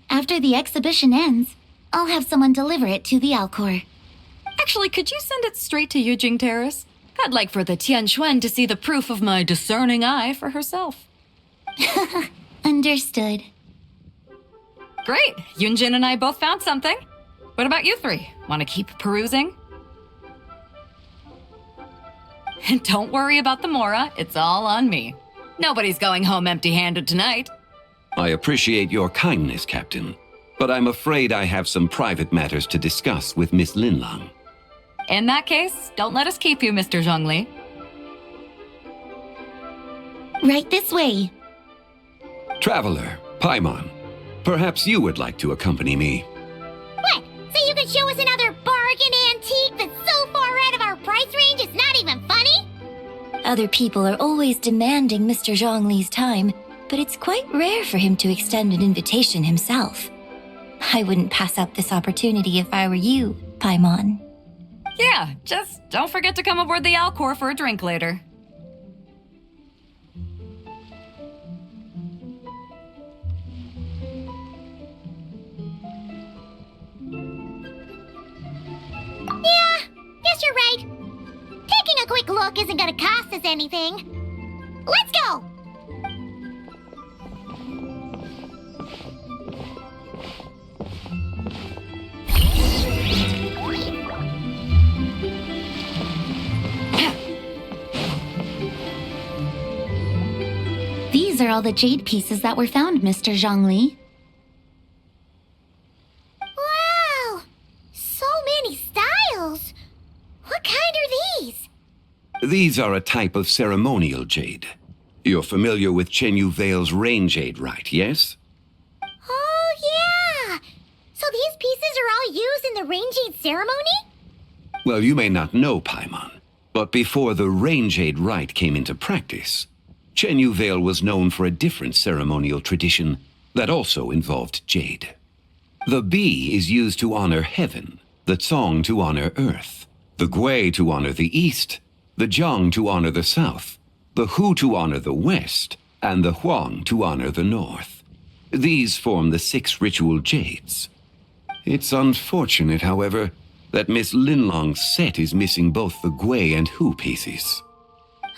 After the exhibition ends, I'll have someone deliver it to the Alcor. Actually, could you send it straight to Yujing Terrace? I'd like for the Tianquan to see the proof of my discerning eye for herself. Understood. Great. Yunjin and I both found something. What about you three? Want to keep perusing? And don't worry about the Mora. It's all on me. Nobody's going home empty-handed tonight. I appreciate your kindness, Captain, but I'm afraid I have some private matters to discuss with Miss Linlong. In that case, don't let us keep you, Mr. Zhongli. Right this way. Traveler, Paimon, perhaps you would like to accompany me. What? So you can show us another bargain antique that's so far out of our price range it's not even funny? Other people are always demanding Mr. Zhongli's time, but it's quite rare for him to extend an invitation himself. I wouldn't pass up this opportunity if I were you, Paimon. Yeah, just don't forget to come aboard the Alcor for a drink later. Yeah, guess you're right. Taking a quick look isn't gonna cost us anything. Let's go! These are all the jade pieces that were found, Mr. Zhongli. Wow! So many styles! What kind are these? These are a type of ceremonial jade. You're familiar with Chen Yu Vale's rain jade, right, yes? Oh, yeah! So these pieces are all used in the rain jade ceremony? Well, you may not know, Paimon, but before the rain jade rite came into practice, Chen Yu Vale was known for a different ceremonial tradition that also involved jade. The bee is used to honor heaven, the Tsong to honor earth, the Gui to honor the east, the Jiang to honor the south, the Hu to honor the west, and the Huang to honor the north. These form the 6 ritual jades. It's unfortunate, however, that Miss Linlong's set is missing both the Gui and Hu pieces.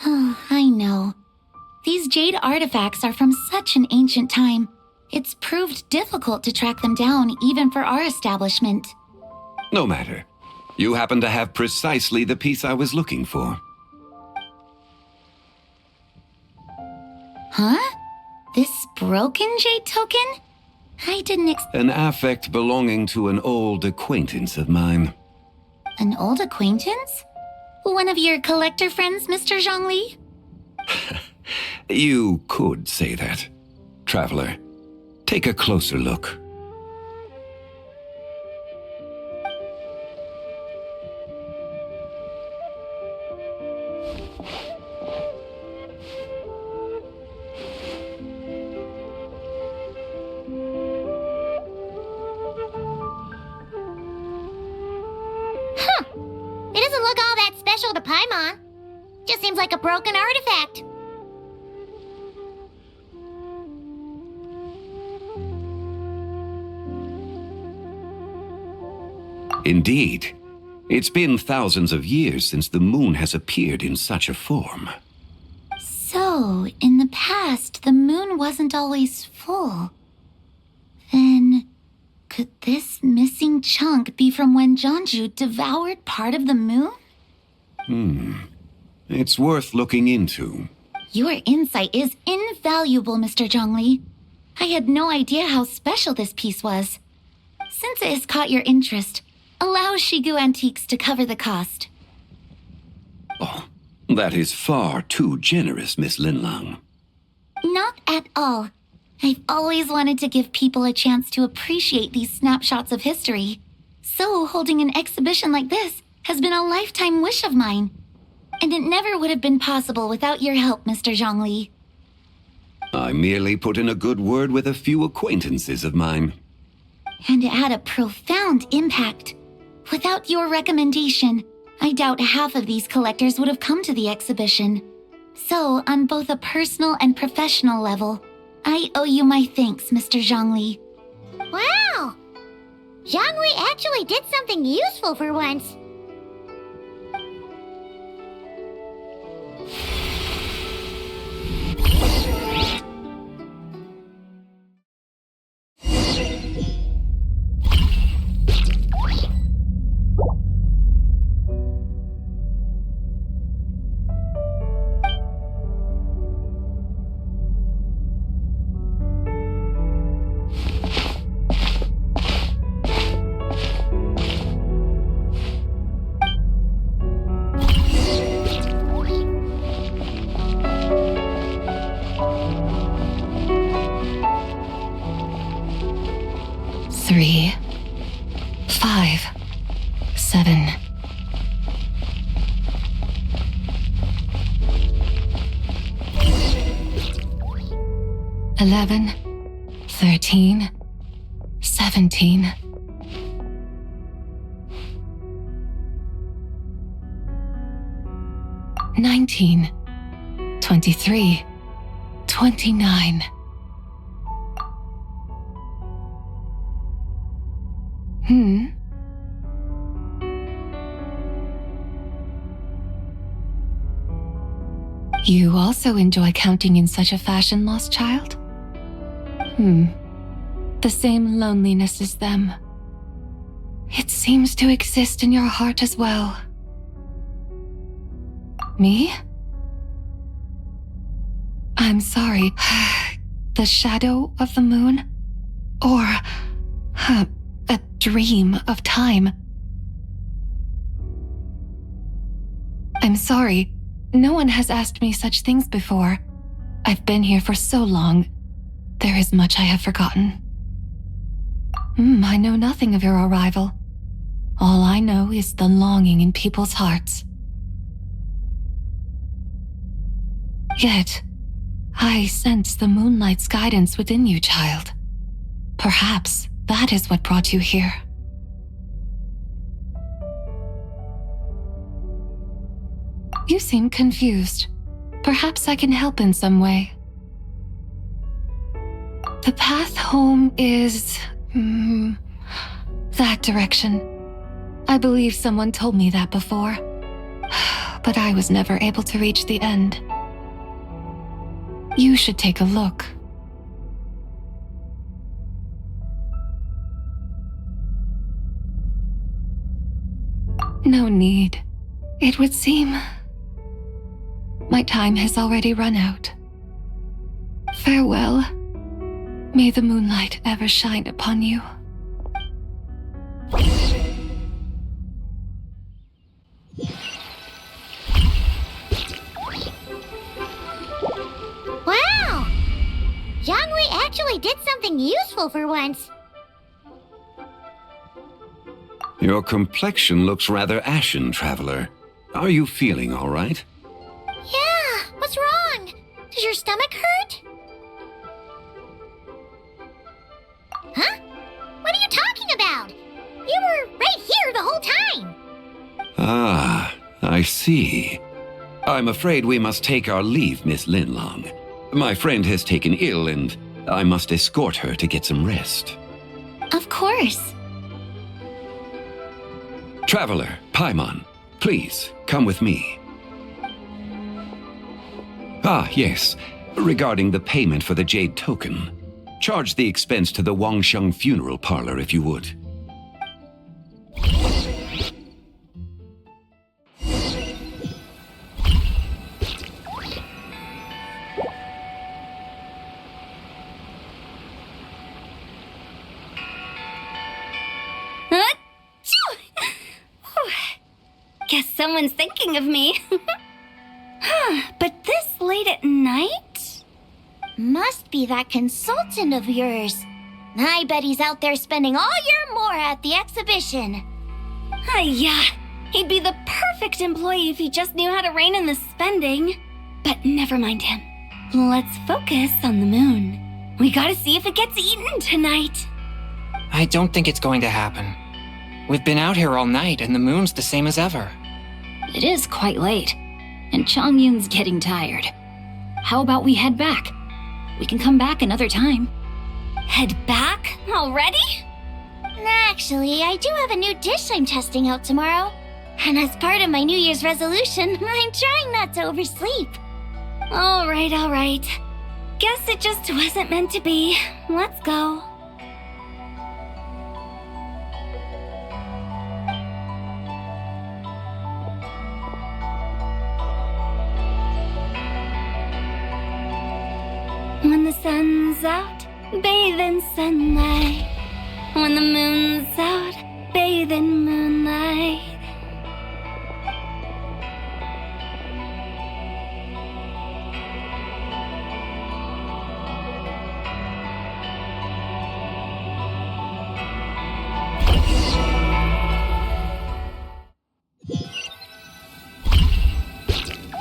Oh, I know. These jade artifacts are from such an ancient time. It's proved difficult to track them down, even for our establishment. No matter. You happen to have precisely the piece I was looking for. Huh? This broken jade token? I didn't An affect belonging to an old acquaintance of mine. An old acquaintance? One of your collector friends, Mr. Zhongli? You could say that. Traveler, take a closer look. It doesn't look all that special to Paimon. Just seems like a broken artifact. Indeed. It's been thousands of years since the moon has appeared in such a form. So, in the past, the moon wasn't always full. Then, could this missing chunk be from when Jeonju devoured part of the moon? It's worth looking into. Your insight is invaluable, Mr. Zhongli. I had no idea how special this piece was. Since it has caught your interest, allow Shigu Antiques to cover the cost. Oh, that is far too generous, Miss Linlong. Not at all. I've always wanted to give people a chance to appreciate these snapshots of history. So holding an exhibition like this has been a lifetime wish of mine. And it never would have been possible without your help, Mr. Zhongli. I merely put in a good word with a few acquaintances of mine. And it had a profound impact. Without your recommendation, I doubt half of these collectors would have come to the exhibition. So, on both a personal and professional level, I owe you my thanks, Mr. Zhongli. Wow! Zhongli actually did something useful for once. Three, 5, 7. Eleven, 13, 17. $19, 23, 29. You also enjoy counting in such a fashion, lost child? The same loneliness as them. It seems to exist in your heart as well. Me? I'm sorry. The shadow of the moon? Or a dream of time? I'm sorry. No one has asked me such things before. I've been here for so long. There is much I have forgotten. I know nothing of your arrival. All I know is the longing in people's hearts. Yet, I sense the moonlight's guidance within you, child. Perhaps that is what brought you here. You seem confused. Perhaps I can help in some way. The path home is... that direction. I believe someone told me that before. But I was never able to reach the end. You should take a look. No need. It would seem my time has already run out. Farewell. May the moonlight ever shine upon you. Wow! Zhongli actually did something useful for once. Your complexion looks rather ashen, traveler. Are you feeling all right? Yeah, what's wrong? Does your stomach hurt? Huh? What are you talking about? You were right here the whole time. Ah, I see. I'm afraid we must take our leave, Miss Linlong. My friend has taken ill and I must escort her to get some rest. Of course. Traveler, Paimon, please come with me. Ah, yes. Regarding the payment for the jade token, charge the expense to the Wangsheng funeral parlor if you would. Guess someone's thinking of me. But this late at night? Must be that consultant of yours. I bet he's out there spending all year more at the exhibition. Yeah, he'd be the perfect employee if he just knew how to rein in the spending. But never mind him. Let's focus on the moon. We gotta see if it gets eaten tonight. I don't think it's going to happen. We've been out here all night and the moon's the same as ever. It is quite late, and Chongyun's getting tired. How about we head back? We can come back another time. Head back? Already? Actually, I do have a new dish I'm testing out tomorrow. And as part of my New Year's resolution, I'm trying not to oversleep. All right. Guess it just wasn't meant to be. Let's go. When the sun's out, bathe in sunlight. When the moon's out, bathe in moonlight.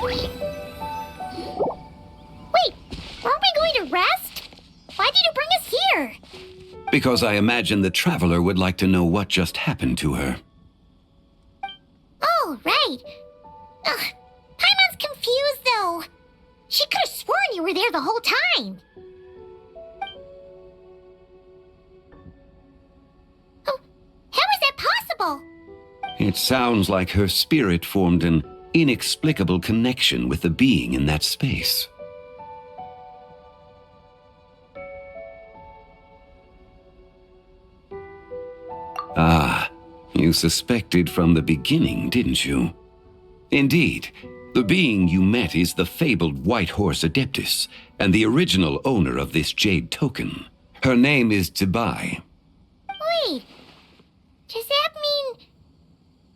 Wait, aren't we going to rest? Why did you bring us here? Because I imagine the traveler would like to know what just happened to her. Oh, right. Ugh, Paimon's confused, though. She could have sworn you were there the whole time. Oh, how is that possible? It sounds like her spirit formed an inexplicable connection with the being in that space. Ah, you suspected from the beginning, didn't you? Indeed, the being you met is the fabled White Horse Adeptus, and the original owner of this jade token. Her name is Zibai. Wait, does that mean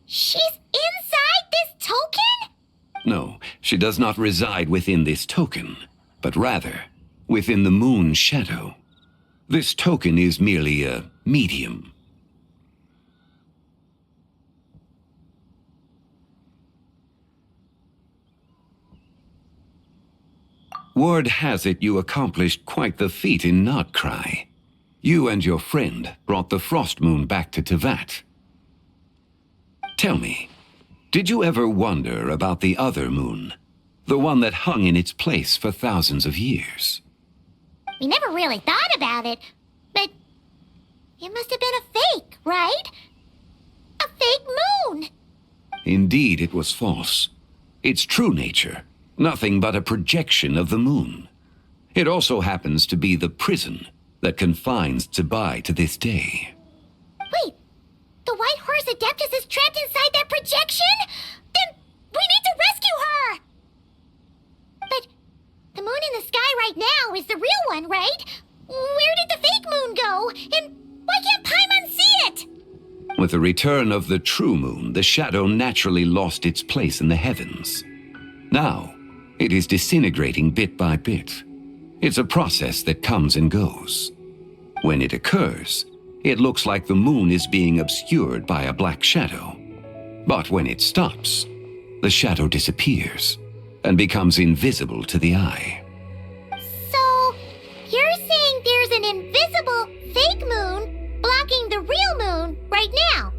she's inside this token? No, she does not reside within this token, but rather within the moon shadow. This token is merely a medium. Word has it you accomplished quite the feat in Notcry. You and your friend brought the Frost Moon back to Tevat. Tell me, did you ever wonder about the other moon? The one that hung in its place for thousands of years? We never really thought about it, but it must have been a fake, right? A fake moon! Indeed, it was false. Its true nature, nothing but a projection of the moon. It also happens to be the prison that confines Zibai to this day. Wait, the White Horse Adeptus is trapped inside that projection? Then we need to rescue her! But the moon in the sky right now is the real one, right? Where did the fake moon go? And why can't Paimon see it? With the return of the true moon, the shadow naturally lost its place in the heavens. Now, it is disintegrating bit by bit. It's a process that comes and goes. When it occurs, it looks like the moon is being obscured by a black shadow. But when it stops, the shadow disappears and becomes invisible to the eye. So, you're saying there's an invisible fake moon blocking the real moon right now?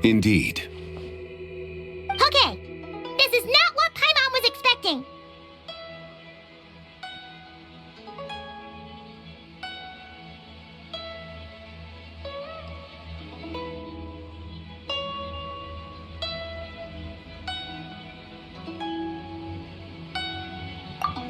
Indeed. Okay, this is not what Paimon was expecting.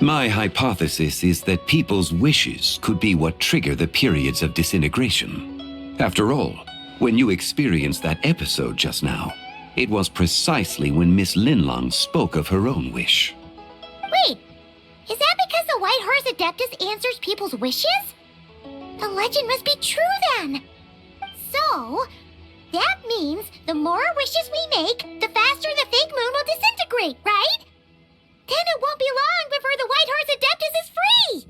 My hypothesis is that people's wishes could be what trigger the periods of disintegration. After all, when you experienced that episode just now, it was precisely when Miss Linlong spoke of her own wish. Wait, is that because the White Horse Adeptus answers people's wishes? The legend must be true then. So, that means the more wishes we make, the faster the fake moon will disintegrate, right? Then it won't be long before the White Horse Adeptus is free!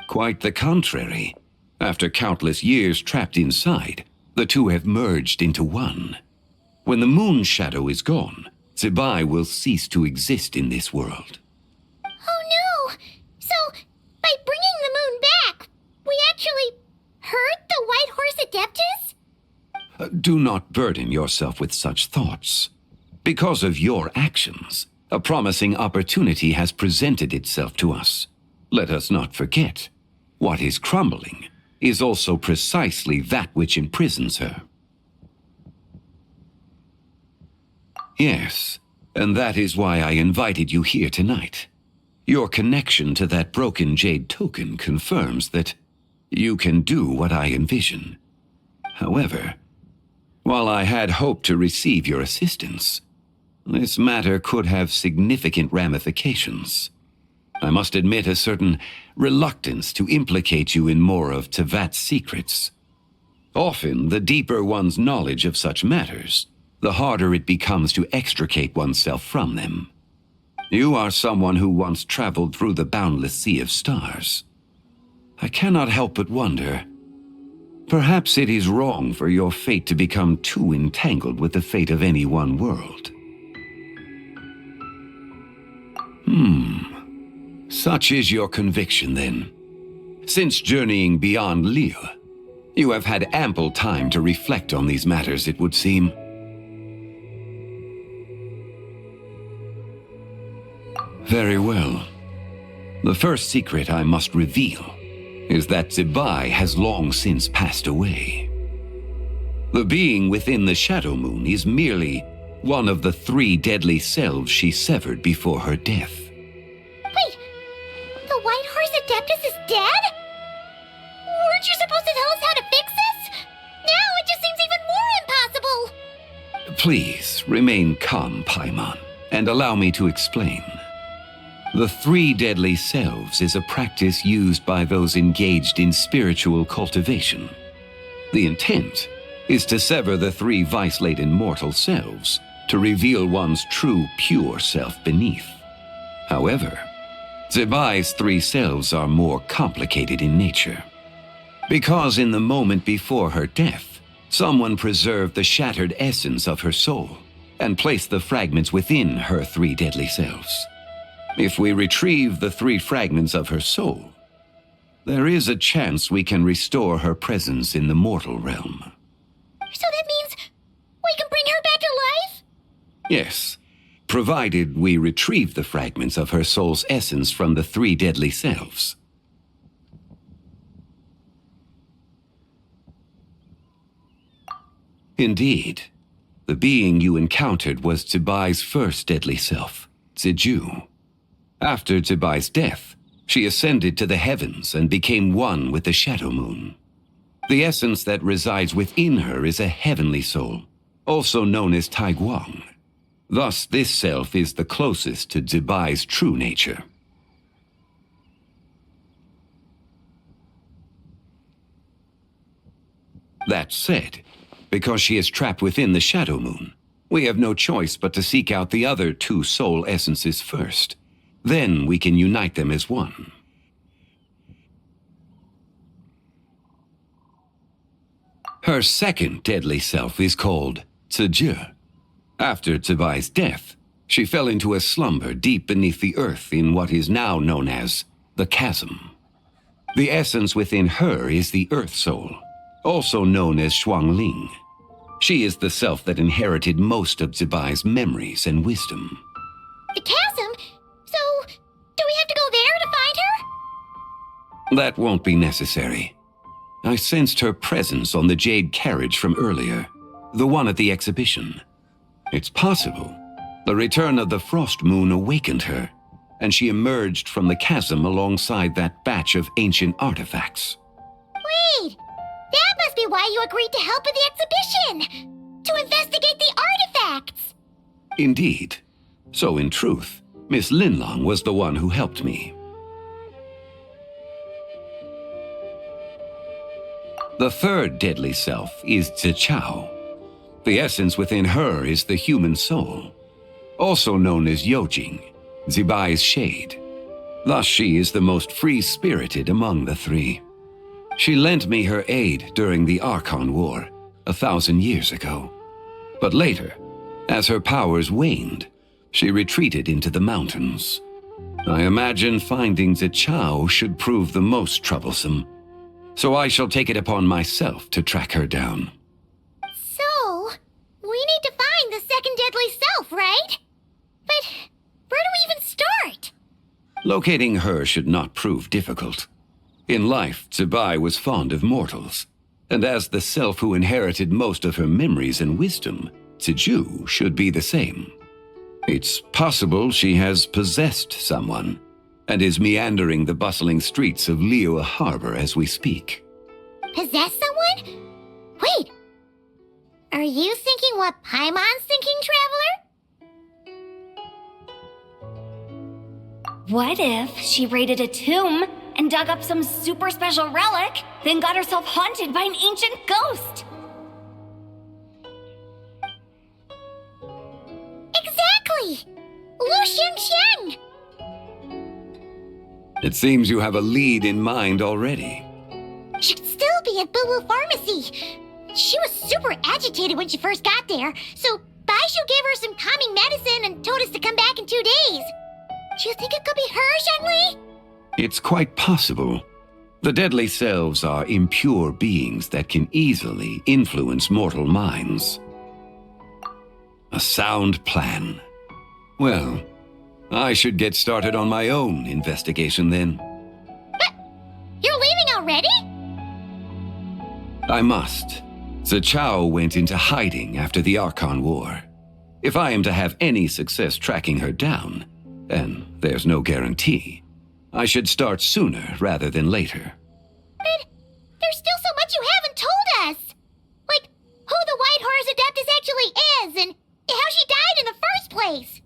Quite the contrary. After countless years trapped inside, the two have merged into one. When the moon shadow is gone, Zibai will cease to exist in this world. Oh no! So, by bringing the moon back, we actually hurt the White Horse Adeptus? Do not burden yourself with such thoughts. Because of your actions, a promising opportunity has presented itself to us. Let us not forget, what is crumbling is also precisely that which imprisons her. Yes, and that is why I invited you here tonight. Your connection to that broken jade token confirms that you can do what I envision. However, while I had hoped to receive your assistance, this matter could have significant ramifications. I must admit a certain reluctance to implicate you in more of Tevat's secrets. Often, the deeper one's knowledge of such matters, the harder it becomes to extricate oneself from them. You are someone who once traveled through the boundless sea of stars. I cannot help but wonder, perhaps it is wrong for your fate to become too entangled with the fate of any one world. Such is your conviction, then. Since journeying beyond Lille, you have had ample time to reflect on these matters, it would seem. Very well. The first secret I must reveal is that Zebai has long since passed away. The being within the Shadow Moon is merely one of the 3 deadly selves she severed before her death. Wait, the White Horse Adeptus is dead? Weren't you supposed to tell us how to fix this? Now it just seems even more impossible. Please remain calm, Paimon, and allow me to explain. The 3 deadly selves is a practice used by those engaged in spiritual cultivation. The intent is to sever the 3 vice-laden mortal selves to reveal one's true, pure self beneath. However, Zebai's 3 selves are more complicated in nature. Because in the moment before her death, someone preserved the shattered essence of her soul and placed the fragments within her 3 deadly selves. If we retrieve the 3 fragments of her soul, there is a chance we can restore her presence in the mortal realm. So that means we can bring her back to life? Yes, provided we retrieve the fragments of her soul's essence from the 3 deadly selves. Indeed, the being you encountered was Zebai's first deadly self, Zeju. After Zebai's death, she ascended to the heavens and became one with the Shadow Moon. The essence that resides within her is a heavenly soul, also known as Taiguang. Thus, this self is the closest to Zebai's true nature. That said, because she is trapped within the Shadow Moon, we have no choice but to seek out the other 2 soul essences first. Then we can unite them as one. Her second deadly self is called Tzeju. After Zebai's death, she fell into a slumber deep beneath the earth in what is now known as the Chasm. The essence within her is the Earth Soul, also known as Shuangling. She is the self that inherited most of Zebai's memories and wisdom. The chasm? So, do we have to go there to find her? That won't be necessary. I sensed her presence on the jade carriage from earlier, the one at the exhibition. It's possible the return of the Frost Moon awakened her, and she emerged from the chasm alongside that batch of ancient artifacts. Wait! That must be why you agreed to help with the exhibition! To investigate the artifacts! Indeed. So in truth, Miss Linlong was the one who helped me. The third deadly self is Zichao. The essence within her is the human soul, also known as Yojing, Zebai's shade. Thus she is the most free-spirited among the 3. She lent me her aid during the Archon War 1,000 years ago. But later, as her powers waned, she retreated into the mountains. I imagine finding Zichao should prove the most troublesome, so I shall take it upon myself to track her down. So, Locating her should not prove difficult. In life, Zibai was fond of mortals, and as the self who inherited most of her memories and wisdom, Ziju should be the same. It's possible she has possessed someone, and is meandering the bustling streets of Liyue Harbor as we speak. Possess someone? Wait. Are you thinking what Paimon's thinking, Traveler? What if she raided a tomb and dug up some super special relic, then got herself haunted by an ancient ghost? Exactly! Lu Xingxiang! It seems you have a lead in mind already. She'd still be at Boo Boo Pharmacy. She was super agitated when she first got there, so Baishu gave her some calming medicine and told us to come back in 2 days. Do you think it could be her, Zhengli? It's quite possible. The deadly selves are impure beings that can easily influence mortal minds. A sound plan. Well, I should get started on my own investigation then. But you're leaving already? I must. Zichao went into hiding after the Archon War. If I am to have any success tracking her down, and there's no guarantee, I should start sooner rather than later. But there's still so much you haven't told us! Like, who the White Horse Adeptus actually is, and how she died in the first place!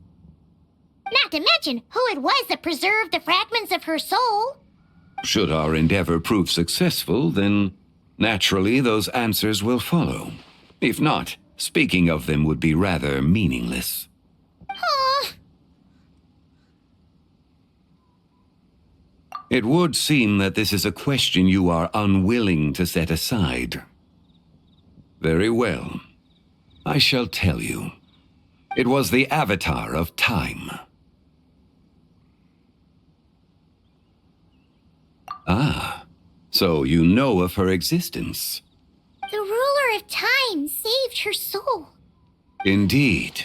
Not to mention who it was that preserved the fragments of her soul. Should our endeavor prove successful, then naturally those answers will follow. If not, speaking of them would be rather meaningless. It would seem that this is a question you are unwilling to set aside. Very well. I shall tell you. It was the Avatar of Time. Ah, so you know of her existence. The ruler of time saved her soul. Indeed.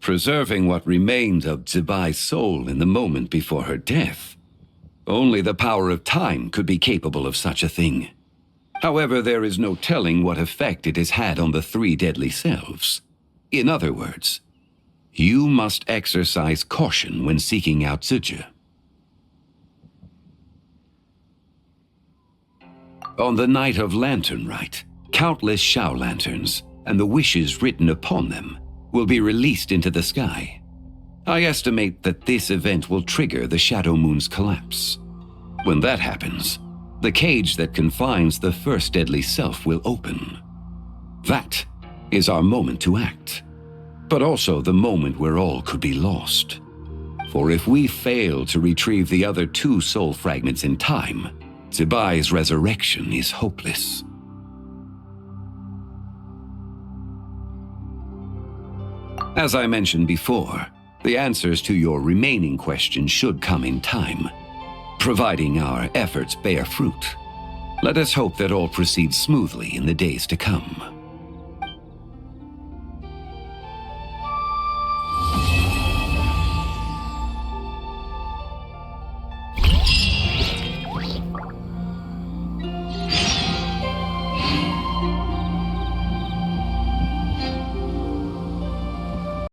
Preserving what remained of Zibai's soul in the moment before her death. Only the power of time could be capable of such a thing. However, there is no telling what effect it has had on the 3 deadly selves. In other words, you must exercise caution when seeking out Ziju. On the night of Lanternlit, countless Shao lanterns, and the wishes written upon them, will be released into the sky. I estimate that this event will trigger the Shadow Moon's collapse. When that happens, the cage that confines the first deadly self will open. That is our moment to act, but also the moment where all could be lost. For if we fail to retrieve the other 2 soul fragments in time, Zibai's resurrection is hopeless. As I mentioned before, the answers to your remaining questions should come in time, providing our efforts bear fruit. Let us hope that all proceeds smoothly in the days to come.